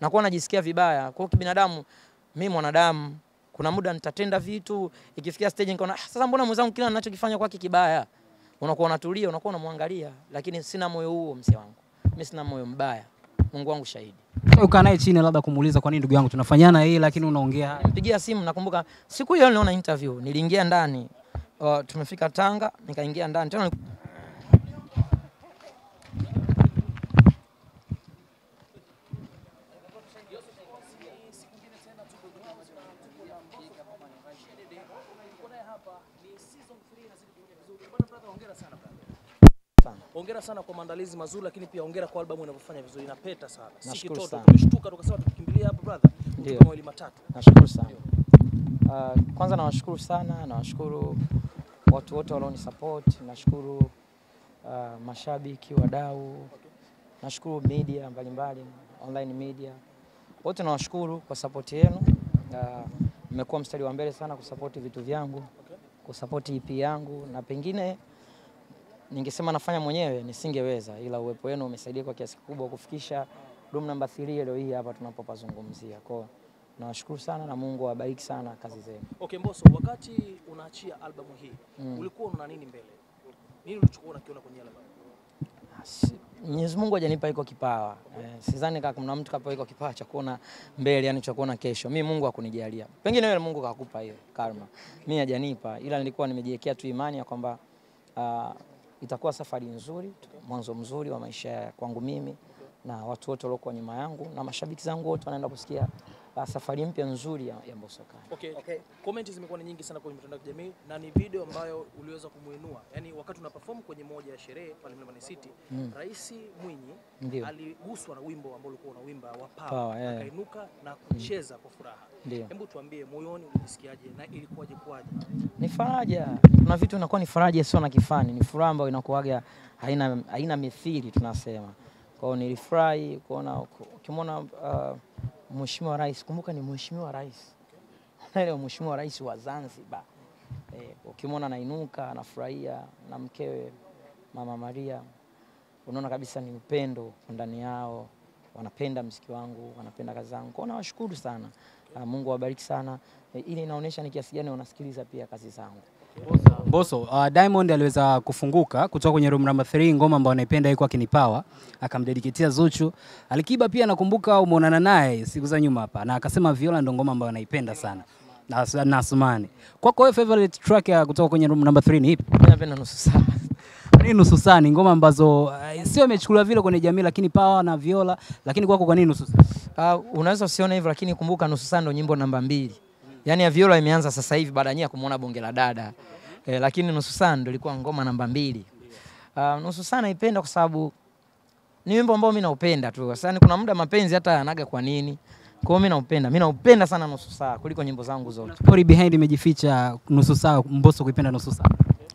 nakuwa najisikia vibaya. Kwa hiyo kibinadamu, mimi mwanadamu, kuna muda nitatenda vitu, ikifikia stage nikaona sasa mbona mwenzangu kila ninachokifanya kwake kibaya. Unakuwa unatulia, unakuwa unamwangalia, lakini sina moyo huo mzee wangu. Mimi sina moyo mbaya. Mungu wangu shahidi. Ukaa naye chini labda kumuuliza kwa nini ndugu yangu tunafanyana hii lakini unaongea. Mpigia simu nakumbuka siku hiyo niliona interview, niliingia ndani. Tumefika Tanga, nikaingia ndani. Tena hongera sana kwa maandalizi mazuri, lakini pia hongera kwa albamu inavyofanya vizuri, inapeta sana. Si kitoto, tumeshtuka tukasema tukimbilia hapa brother. Ndio. Kama wili matatu. Nashukuru sana. Kwanza nawashukuru sana, nawashukuru watu wote walionisupport, nashukuru mashabiki, wadau, nashukuru media mbalimbali, online media. Wote nawashukuru kwa support yenu. Mmekuwa mstari wa mbele sana kusupport vitu vyangu, kusupport EP yangu, na pengine ningesema nafanya mwenyewe nisingeweza, ila uwepo wenu umesaidia kwa kiasi kikubwa kufikisha room number 3 leo hii hapa tunapopazungumzia. Kwa nawashukuru sana na Mungu awabariki sana kazi zenu. Okay Mbosso, wakati unaachia albamu hii, ulikuwa una nini mbele? Nini ulichokuwa unakiona kwenye albamu? Mwenyezi Mungu hajanipa iko kipawa. Sidhani kama kuna mtu kapewa iko kipawa cha kuona mbele, yani cha kuona kesho. Mimi Mungu hakunijalia. Pengine wewe Mungu kakupa hiyo karma. Mimi hajanipa, ila nilikuwa nimejiwekea tu imani ya kwamba itakuwa safari nzuri, mwanzo mzuri wa maisha kwangu mimi na watu wote waliokuwa nyuma yangu na mashabiki zangu wote wanaenda kusikia safari mpya nzuri ya Mbosso Khan. Okay. Comments zimekuwa nyingi sana kwenye mitandao ya kijamii na ni video ambayo uliweza kumuinua. Yaani wakati una perform kwenye moja ya sherehe pale Mlimani City, Rais Mwinyi aliguswa na wimbo ambao ulikuwa unawimba wa Power, akainuka na kucheza kwa furaha. Hebu tuambie moyoni unajisikiaje na ilikuwaje kwaje? Ni faraja. Kuna vitu inakuwa ni faraja sio na kifani, ni furaha ambayo inakuaga haina mithili tunasema. Kwa hiyo nilifurahi kuona ukimwona Mheshimiwa Rais, kumbuka ni Mheshimiwa Rais. Ile Mheshimiwa Rais wa Zanzibar. Ukimwona anainuka, anafurahia na mkewe Mama Maria, unaona kabisa ni upendo ndani yao. Wanapenda muziki wangu, wanapenda kazi zangu. Kwa hiyo nawashukuru sana. Mungu awabariki sana. Ili inaonyesha ni kiasi gani wanasikiliza pia kazi zangu. Mbosso, Diamond aliweza kufunguka kutoka kwenye room number 3, ngoma ambayo anaipenda ilikuwa Kinipawa, akamdedicatea Zuchu. Alikiba pia nakumbuka umeonana naye siku za nyuma hapa na akasema Viola ndo ngoma ambayo anaipenda sana. Na Asumani. Kwako wewe favorite track ya kutoka kwenye room number 3 ni ipi? Mimi napenda Nusu Saa. Ni Nusu Saa ni ngoma ambazo sio imechukuliwa vile kwenye jamii, lakini Power na Viola, lakini kwako kwa nini Nusu Saa? Unaweza usione hivyo, lakini kumbuka Nusu Saa ndo nyimbo namba 2. Yaani ya Viola imeanza sasa hivi baada ya kumuona Bonge la Dada. Lakini Nusu Saa ndo ilikuwa ngoma namba 2. Nusu Saa naipenda kwa sababu ni wimbo ambao mimi naupenda tu. Sasa kuna muda mapenzi hata yanaga kwa nini. Kwa hiyo mimi naupenda sana Nusu Saa kuliko nyimbo zangu zote. Story behind imejificha Nusu Saa, Mbosso kuipenda Nusu Saa?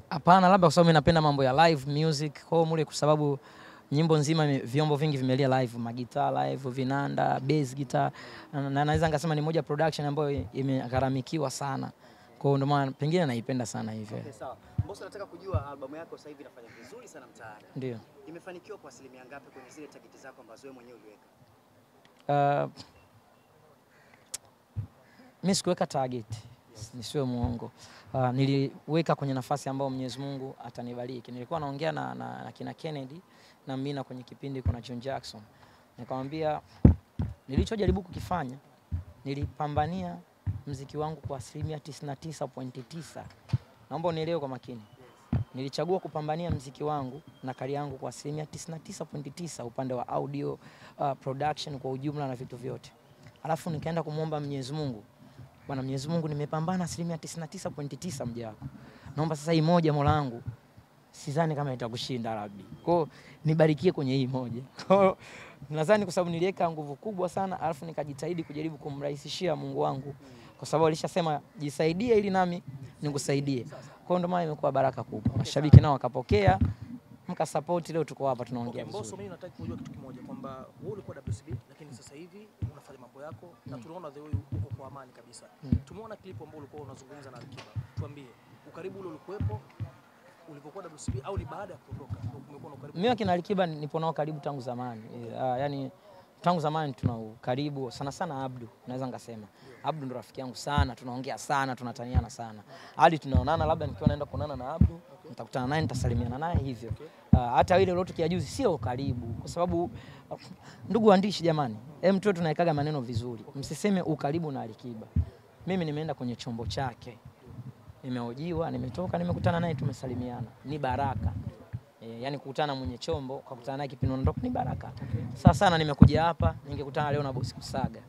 Hapana, labda kwa sababu mimi napenda mambo ya live music. Kwa hiyo mule kwa sababu nyimbo nzima vyombo vingi vimelia live, magitaa live, vinanda, bass guitar, na naweza ngasema ni moja production ambayo imegharamikiwa sana. Kwa hiyo ndio maana pengine naipenda sana hivyo. Okay, sawa. Mbosso, nataka kujua albamu yako sasa hivi inafanya vizuri sana mtaani. Ndio. Imefanikiwa kwa asilimia ngapi kwenye zile target zako ambazo wewe mwenyewe uliweka? Mimi sikuweka target. Nisiwe muongo. Niliweka kwenye nafasi ambayo Mwenyezi Mungu atanibariki. Nilikuwa naongea na kina Kennedy na Mina kwenye kipindi kuna John Jackson. Nikamwambia nilichojaribu kukifanya, nilipambania muziki wangu kwa 99.9. Naomba unielewe kwa makini. Nilichagua kupambania muziki wangu na kari yangu kwa 99.9 upande wa audio, production kwa ujumla na vitu vyote. Alafu nikaenda kumuomba Mwenyezi Mungu. Bwana Mwenyezi Mungu, nimepambana 99.9 mja wako. Naomba sasa hii moja Mola wangu, sidhani kama itakushinda Rabbi. Kwa hiyo nibarikie kwenye hii moja. Kwa hiyo nadhani kwa sababu niliweka nguvu kubwa sana, alafu nikajitahidi kujaribu kumrahisishia Mungu wangu. Kwa sababu alishasema jisaidie ili nami nikusaidie. Kwa hiyo ndio maana imekuwa baraka kubwa. Mashabiki nao wakapokea, mkasupport, leo tuko hapa tunaongea vizuri. Mbosso, mimi nataka kujua kitu kimoja kwamba wewe ulikuwa WCB lakini sasa hivi unafanya mambo yako na tunaona the way uko kwa amani kabisa. Tumeona clip ambayo ulikuwa unazungumza na Alikiba. Tuambie, ukaribu ule ulikuwepo ulipokuwa WCB au ni baada ya kuondoka? Umekuwa na ukaribu? Mimi kina Alikiba nipo nao karibu tangu zamani. Yaani tangu zamani tuna ukaribu sana sana. Abdu naweza ngasema Abdu ndo rafiki yangu sana, tunaongea sana, tunataniana sana. Hadi tunaonana, labda nikiwa naenda kuonana na Abdu, nitakutana naye nitasalimiana naye hivyo. Hata ile lolote kia juzi sio karibu, kwa sababu ndugu waandishi jamani, mtu tunaikaga maneno vizuri. Msiseme ukaribu na Alikiba. Mimi nimeenda kwenye chombo chake, nimehojiwa, nimetoka, nimekutana naye, tumesalimiana. Ni baraka. Yani kukutana mwenye chombo, kukutana naye kipindi unaondoka ni baraka. Sasa sana nimekuja hapa, ningekutana leo na Boss Kusaga.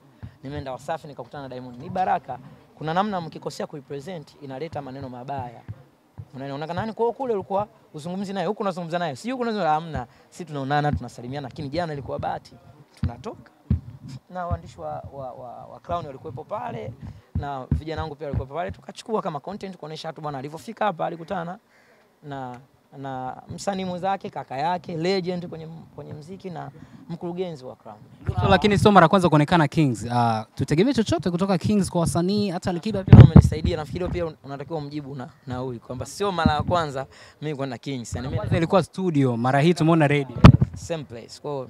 Nimeenda Wasafi nikakutana na Diamond. Ni baraka. Kuna namna mkikosea kurepresent inaleta maneno mabaya. Unaona nani kwa kule ulikuwa uzungumzi naye, huku unazungumza naye. Si huku unazungumza hamna. Sisi tunaonana, tunasalimiana, lakini jana ilikuwa bahati. Tunatoka. Na waandishi wa Crown walikuwepo pale na vijana wangu pia walikuwepo pale, tukachukua kama content kuonesha watu bwana alivyofika hapa alikutana na msanii mwenzake, kaka yake legend kwenye muziki na mkurugenzi wa Crown. So, lakini sio mara kwanza kuonekana Kings. Tutegemee chochote kutoka Kings kwa wasanii, hata Alikiba pia umenisaidia. Nafikiri pia unatakiwa mjibu na huyu kwamba sio mara ya kwanza mimi kwenda Kings. Yani mimi nilikuwa studio, mara hii tumeona ready. Same place. Kwa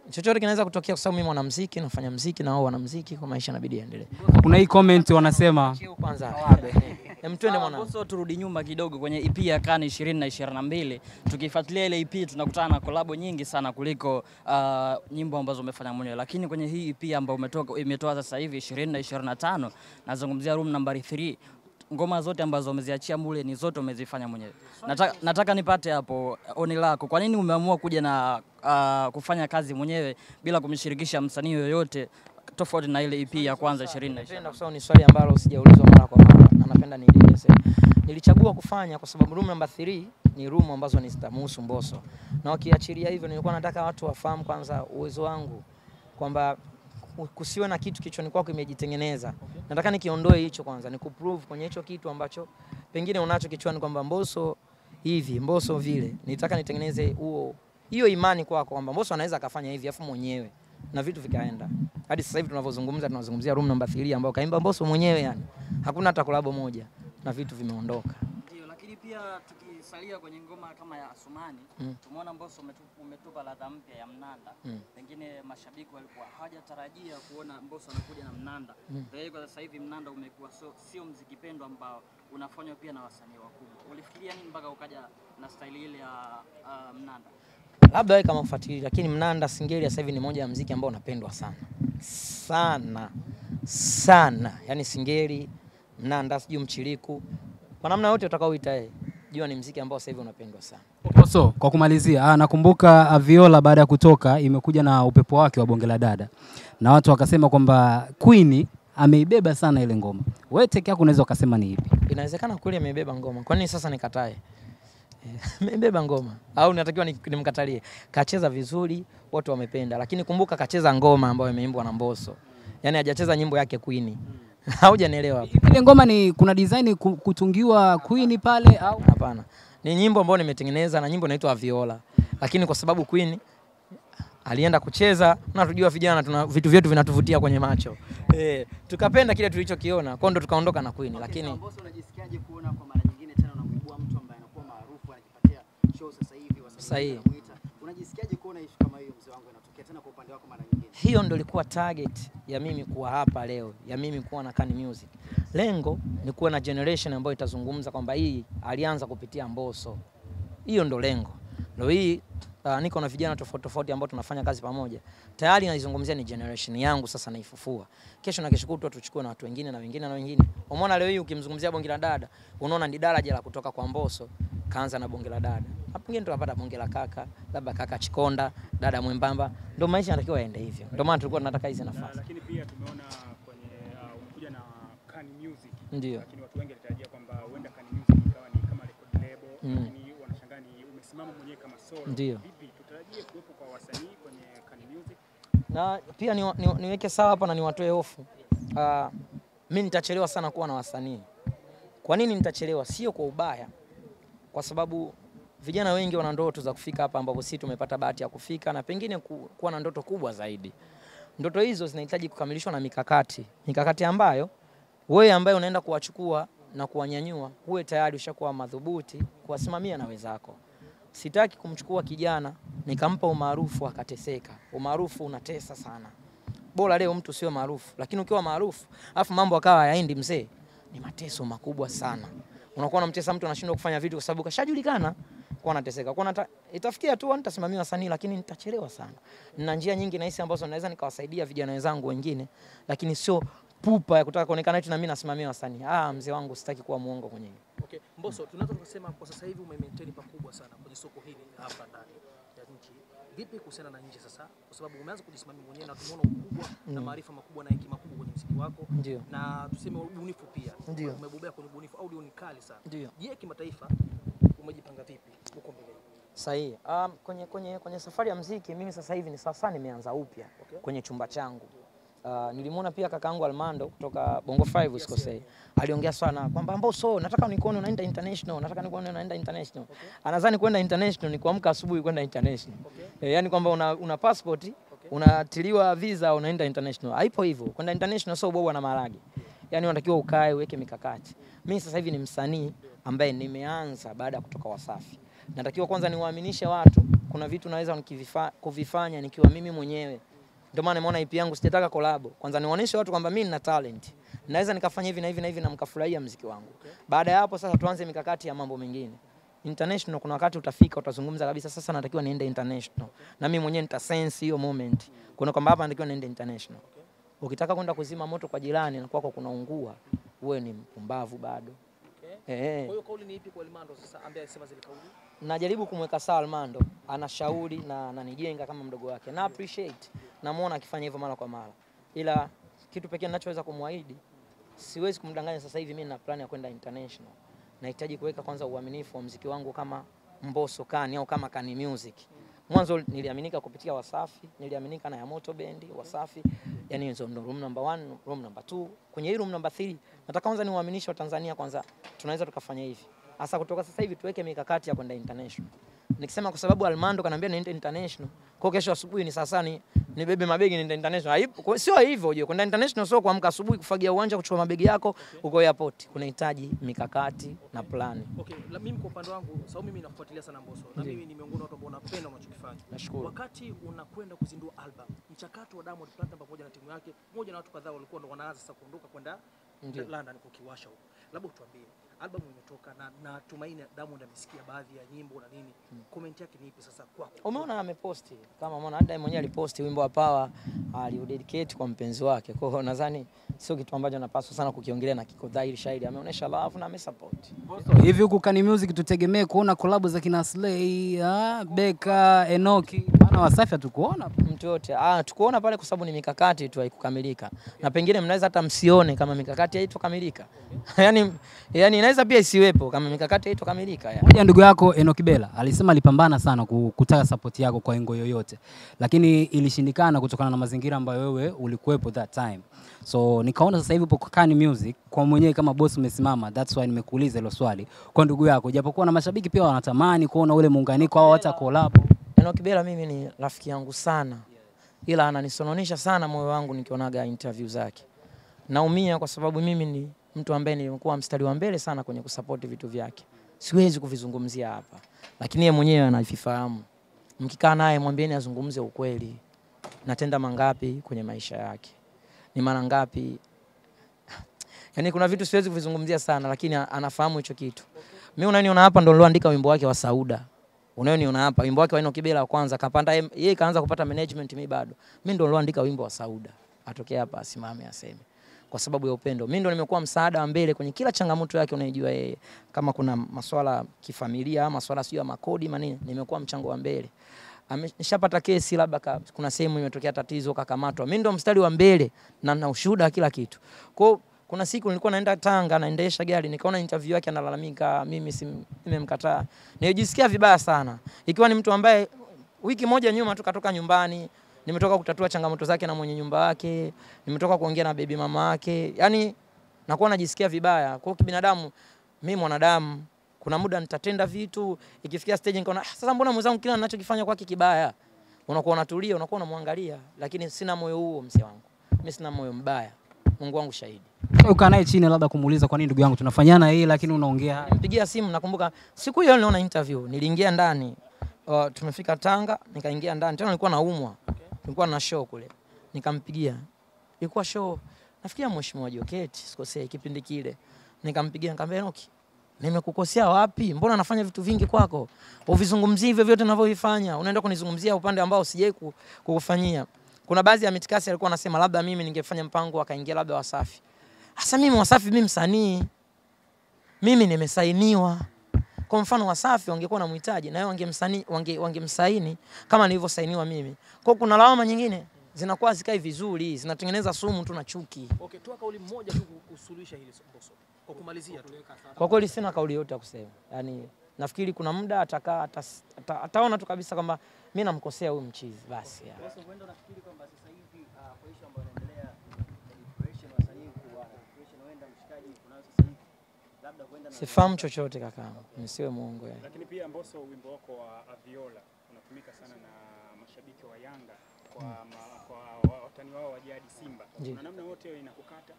chochote kinaweza kutokea kwa sababu mimi mwanamuziki, nafanya muziki na wao wanamuziki, kwa maisha inabidi yaendelee. Kuna hii comment wanasema kwanza twende mwana. Boso, turudi nyuma kidogo kwenye EP ya Kani 20 na 22. Tukifuatilia ile EP tunakutana na collab nyingi sana kuliko nyimbo ambazo umefanya mwenyewe. Lakini kwenye hii EP ambayo imetoa sasa hivi 20 na 25, nazungumzia Room Number 3. Ngoma zote ambazo umeziachia mule ni zote umezifanya mwenyewe. Nataka nipate hapo oni lako. Kwa nini umeamua kuja na kufanya kazi mwenyewe bila kumshirikisha msanii yoyote tofauti na ile EP ya kwanza 20 na 20? Kwa sababu ni swali ambalo sijaulizwa mara kwa mara na napenda nieleze. Nilichagua kufanya kwa sababu Room Number 3 ni room ambazo ni zitamhusu Mbosso. Na ukiachilia hivyo nilikuwa nataka watu wafahamu kwanza uwezo wangu kwamba kusiwe na kitu kichwani kwako imejitengeneza. Nataka nikiondoe hicho kwanza, nikuprove kwenye hicho kitu ambacho pengine unacho kichwani kwamba Mbosso hivi, Mbosso vile. Nitaka nitengeneze hiyo imani kwako kwamba Mbosso anaweza akafanya hivi afu mwenyewe na vitu vikaenda. Hadi sasa hivi tunazungumzia Room Number 3 ambao kaimba Mbosso mwenyewe yani. Hakuna hata collab moja na vitu vimeondoka. Ndio, lakini pia tukisalia kwenye ngoma kama ya Asumani, tumeona Mbosso umetupa ladha mpya ya mnanda. Pengine mashabiki walikuwa hawajatarajia kuona Mbosso anakuja na mnanda. Kwa sasa hivi mnanda umekuwa sio muziki pendwa ambao unafanywa pia na wasanii wakubwa. Ulifikiria nini mpaka ukaja na style ile ya mnanda? Labda wewe kama ufuatilia, lakini mnanda singeli sasa hivi ni moja ya muziki ambao unapendwa sana. Sana. Yaani singeli, mnanda, sijui mchiriku. Kwa namna yote utakaoita yeye, jua ni muziki ambao sasa hivi unapendwa sana. So, kwa kumalizia, nakumbuka Viola baada ya kutoka imekuja na upepo wake wa bonge la dada. Na watu wakasema kwamba Queen ameibeba sana ile ngoma. Wewe teke yako unaweza ukasema ni ipi? Inawezekana kweli ameibeba ngoma. Kwa nini sasa nikatae? Ameibeba ngoma. Au natakiwa nimkatalie? Kacheza vizuri, watu wamependa. Lakini kumbuka kacheza ngoma ambayo imeimbwa na Mbosso. Yaani hajacheza nyimbo yake Queen. Haujanielewa hapo. Ile ngoma ni kuna design kutungiwa Queen pale au hapana? Ni nyimbo ambayo nimetengeneza na nyimbo inaitwa Viola. Lakini kwa sababu Queen alienda kucheza na tujua vijana tuna vitu vyetu vinatuvutia kwenye macho. Tukapenda kile tulichokiona. Kwa ndo tukaondoka na Queen. Lakini Mbosso unajisikiaje kuona kwa mara nyingine tena unamuibua mtu ambaye anakuwa maarufu anajipatia show sasa hivi wasanii wanamuita? Unajisikiaje kuona issue kama hiyo mzee wangu inatokea tena kwa upande wako mara nyingine? Hiyo ndio ilikuwa target ya mimi kuwa hapa leo, ya mimi kuwa na Kani Music. Lengo ni kuwa na generation ambayo itazungumza kwamba hii alianza kupitia Mbosso. Hiyo ndio lengo. Leo hii niko na vijana tofauti ambao tunafanya kazi pamoja. Tayari naizungumzia ni generation yangu sasa naifufua. Kesho na kesho kutwa tuchukue na watu wengine na wengine na wengine. Umeona leo hii ukimzungumzia bonge la dada, unaona ni daraja la kutoka kwa Mbosso kaanza na bonge la dada. Hapo pengine tutapata bonge la kaka, labda kaka Chikonda, dada mwembamba. Ndio maisha yanatakiwa yaende hivyo. Ndio maana tulikuwa tunataka hizi nafasi. Lakini pia tumeona kwenye umekuja na Kani Music. Ndio. Lakini watu wengi walitarajia kwamba huenda Kani Music ikawa ni kama record label, lakini wanashangaa ni umesimama mwenyewe kama solo. Ndio. Vipi tutarajie kuwepo kwa wasanii kwenye Kani Music? Na pia niweke sawa hapa na niwatoe hofu. Mimi nitachelewa sana kuwa na wasanii. Kwa nini nitachelewa? Sio kwa ubaya. Kwa sababu vijana wengi wana ndoto za kufika hapa ambapo sisi tumepata bahati ya kufika na pengine kuwa na ndoto kubwa zaidi. Ndoto hizo zinahitaji kukamilishwa na mikakati ambayo wewe ambaye unaenda kuwachukua na kuwanyanyua uwe tayari ushakuwa madhubuti kuwasimamia na wenzako. sitaki kumchukua kijana nikampa umaarufu akateseka. Umaarufu unatesa sana. Bora leo mtu sio maarufu, lakini ukiwa maarufu afu mambo akawa hayaendi mzee, ni mateso makubwa sana. Unakuwa unamtesa mtu anashindwa kufanya vitu kwa sababu kashajulikana kwa anateseka. Kwa itafikia tu nitasimamia wasanii lakini nitachelewa sana. Nina njia nyingi na hisi ambazo naweza nikawasaidia vijana wenzangu wengine, lakini sio pupa ya kutaka kuonekana eti na mimi nasimamia wasanii. Mzee wangu sitaki kuwa muongo kwenye hili. Okay, Mbosso, tunaweza kusema kwa sasa hivi ume-maintain pakubwa sana kwenye soko hili hapa ndani ya nchi. Vipi kuhusiana na nje sasa? Kwa sababu umeanza kujisimamia mwenyewe na tumeona ukubwa na maarifa makubwa na hekima kubwa kwenye muziki wako. Ndiyo. Na tuseme ubunifu pia. Ndiyo. Umebobea kwenye ubunifu, audio ni kali sana. Ndiyo. Je, kimataifa umejipanga vipi huko mbele? Sahihi. Kwenye safari ya muziki mimi sasa hivi ni sasa nimeanza upya kwenye chumba changu. Nilimuona pia kakaangu Armando kutoka Bongo 5 usikosei. Aliongea sana kwamba Mbosso nataka nikuone unaenda international, nataka nikuone unaenda international. Anadhani kwenda international ni kuamka asubuhi kwenda international. Yani kwamba una passport, unatiliwa visa unaenda international. Haipo hivyo. Kwenda international sio bobo na maharage. Yani unatakiwa ukae uweke mikakati. Mimi sasa hivi ni msanii ambaye nimeanza baada ya kutoka Wasafi. Natakiwa kwanza niwaaminishe watu kuna vitu naweza kuvifanya nikiwa mimi mwenyewe. Ndio maana nimeona EP yangu sijataka collab. Kwanza niwaoneshe watu kwamba mimi nina talent. Naweza nikafanya hivi na hivi na hivi na mkafurahia muziki wangu. Baada ya hapo sasa tuanze mikakati ya mambo mengine. International kuna wakati utafika utazungumza kabisa sasa natakiwa niende international. Na mimi mwenyewe nita sense hiyo moment. Kuna kwamba hapa natakiwa niende international. Ukitaka kwenda kuzima moto kwa jirani na kwako kunaungua, wewe ni mpumbavu bado. Kwa hiyo kauli ni ipi kwa Armando sasa ambaye alisema zile kauli? Najaribu kumweka sawa Armando, anashauri na ananijenga kama mdogo wake. Na appreciate. Namuona akifanya hivyo mara kwa mara. Ila kitu pekee ninachoweza kumwahidi, siwezi kumdanganya sasa hivi mimi nina plan ya kwenda international. Nahitaji kuweka kwanza uaminifu wa muziki wangu kama Mbosso Kani au kama Kani Music. Mwanzo niliaminika kupitia Wasafi, niliaminika na Yamoto Bendi, Wasafi. Yani hizo ndo room number 1, room number 2. Kwenye hii room number 3, nataka kwanza niwaaminishe Watanzania kwanza tunaweza tukafanya hivi. Hasa kutoka sasa hivi tuweke mikakati ya kwenda international. Nikisema kwa sababu Armando kaniambia niende international, kwa kesho asubuhi ni sasa nibebe mabegi niende international. Sio hivyo je, kwenda international sio kuamka asubuhi kufagia uwanja kuchukua mabegi yako uko airport. Kunahitaji mikakati na plani. Okay, mimi kwa upande wangu sababu mimi nakufuatilia sana Mbosso. Na mimi ni miongoni wa watu ambao wanapenda unachokifanya. Nashukuru. Wakati unakwenda kuzindua album, mchakato wa Diamond Platnumz pamoja na timu yake, moja na watu kadhaa walikuwa ndo wanaanza sasa kuondoka kwenda London kukiwasha huko. Labda utuambie album imetoka na tumaini Diamond amesikia baadhi ya nyimbo na nini. Comment yake ni ipi sasa kwako? Umeona ameposti kama umeona hata mwenyewe aliposti wimbo wa Power aliudedicate kwa mpenzi wake. Kwa hiyo nadhani sio kitu ambacho napaswa sana kukiongelea na kiko dhahiri shahidi ameonyesha love na amesupport. Hivi huku Kani Music tutegemee kuona collab za kina Slay, Beka, Enoki. Maana Wasafi hatukuona mtu yote. Tukuona pale kwa sababu ni mikakati tu haikukamilika. Na pengine mnaweza hata msione kama mikakati haitokamilika. yani inaweza pia isiwepo kama mikakati haitokamilika. Moja ndugu yako Enoki Bella alisema alipambana sana kutaka support yako kwa engo yoyote. Lakini ilishindikana kutokana na mazingira ambayo wewe ulikuwepo that time. So nikaona sasa hivi upo kwa Kani Music kwa mwenyewe kama boss umesimama. That's why nimekuuliza hilo swali. Kwa ndugu yako japokuwa na mashabiki pia wanatamani kuona ule muunganiko au hata collab. Enoki Bella mimi ni rafiki yangu sana. Ila ananisononisha sana moyo wangu nikionaga interview zake. Naumia kwa sababu mimi ni mtu ambaye nilikuwa mstari wa mbele sana kwenye kusupport vitu vyake. Siwezi kuvizungumzia hapa. Lakini yeye mwenyewe anavifahamu. Mkikaa naye mwambieni azungumze ukweli. Natenda mangapi kwenye maisha yake. Ni mara ngapi? Yani kuna vitu siwezi kuvizungumzia sana lakini anafahamu hicho kitu. Mimi unaniona hapa ndo niloandika wimbo wake wa Sauda. Unaniona hapa wimbo wake wa Enoki Bella wa kwanza kapanda yeye kaanza kupata management mimi bado. Mimi ndo niloandika wimbo wa Sauda. Atokea hapa asimame aseme. Kwa sababu ya upendo. Mimi ndo nimekuwa msaada wa mbele kwenye kila changamoto yake unayojua yeye. Kama kuna masuala kifamilia, masuala sio ya makodi manini, nimekuwa mchango wa mbele. Nishapata kesi labda kuna sehemu imetokea tatizo kakamatwa. Mimi ndo mstari wa mbele na ushuhuda kila kitu. Kwa kuna siku nilikuwa naenda Tanga naendesha gari nikaona interview yake analalamika mimi nimemkataa. Nilijisikia vibaya sana. Ikiwa ni mtu ambaye wiki moja nyuma tu katoka nyumbani, nimetoka kutatua changamoto zake na mwenye nyumba yake, nimetoka kuongea na baby mama yake. Yaani nakuwa najisikia vibaya. Kwa kibinadamu mimi mwanadamu kuna muda nitatenda vitu ikifikia stage nikaona sasa mbona mwenzangu kila ninachokifanya kwake kibaya. Unakuwa unatulia, unakuwa unamwangalia lakini sina moyo huo mzee wangu. Mimi sina moyo mbaya. Mungu wangu shahidi. Ukaa naye chini labda kumuuliza kwa nini ndugu yangu tunafanyana hii lakini unaongea. Nipigia simu, nakumbuka siku hiyo niliona interview, niliingia ndani. Tumefika Tanga, nikaingia ndani. Tena nilikuwa naumwa. Nilikuwa na show kule. Nikampigia. Ilikuwa show nafikia Mheshimiwa Joketi, sikosei kipindi kile. Nikampigia nikamwambia Enoki, nimekukosea wapi? Mbona nafanya vitu vingi kwako? Uvizungumzie hivyo vyote ninavyovifanya. Unaenda kunizungumzia upande ambao sijai kukufanyia. Kuna baadhi ya mitikasi alikuwa anasema labda mimi ningefanya mpango akaingia labda Wasafi. Sasa mimi Wasafi mimi msanii. Mimi nimesainiwa. Kwa mfano Wasafi wangekuwa na mhitaji na yeye wangemsaini kama nilivyosainiwa mimi. Kwa kuna lawama nyingine zinakuwa zikai vizuri, zinatengeneza sumu tu na chuki. Okay, toa kauli moja tu kusuluhisha hili Mbosso. Kwa kumalizia tu. Kwa kweli sina kauli yote ya kusema. Yaani nafikiri kuna muda ataona tu kabisa kwamba mimi namkosea huyu mchizi basi. Sasa wewe unafikiri kwamba sasa hivi kwa issue ambayo inaendelea depression wasanii kwa depression huenda mshikaji kunayo sasa hivi labda kwenda na sifahamu chochote kakaangu, nisiwe muongo yani. Lakini pia Mbosso, wimbo wako wa Aviola unatumika sana na mashabiki wa Yanga kwa watani wao wa jadi Simba. Kuna namna yote hiyo inakukata?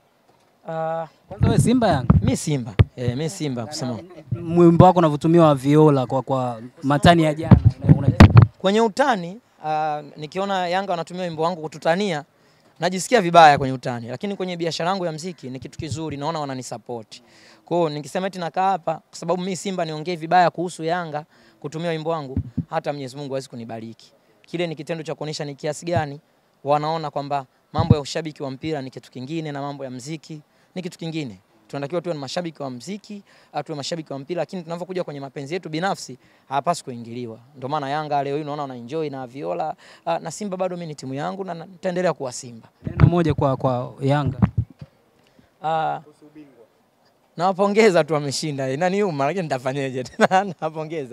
Kwanza wewe Simba Yanga? Mimi Simba. Mimi Simba kusema. Wimbo wako unavyotumia wa Viola kwa matani ya jana. Kwenye utani nikiona Yanga wanatumia wimbo wangu kututania najisikia vibaya kwenye utani, lakini kwenye biashara yangu ya muziki ni kitu kizuri, naona wananisupport. Kwa hiyo nikisema eti nakaa hapa kwa sababu mimi Simba niongee vibaya kuhusu Yanga kutumia wimbo wangu, hata Mwenyezi Mungu hawezi kunibariki. Kile ni kitendo cha kuonesha ni kiasi gani wanaona kwamba mambo ya ushabiki wa mpira ni kitu kingine na mambo ya muziki ni kitu kingine. Tunatakiwa tuwe mashabiki wa muziki, tuwe mashabiki wa mpira, lakini tunapokuja kwenye mapenzi yetu binafsi hapaswi kuingiliwa. Ndio maana Yanga leo hii unaona wana enjoy na Viola na Simba bado mimi ni timu yangu na nitaendelea kuwa Simba. Neno moja kwa Yanga. Nawapongeza tu wameshinda. Inaniuma lakini nitafanyaje tena? Nawapongeza.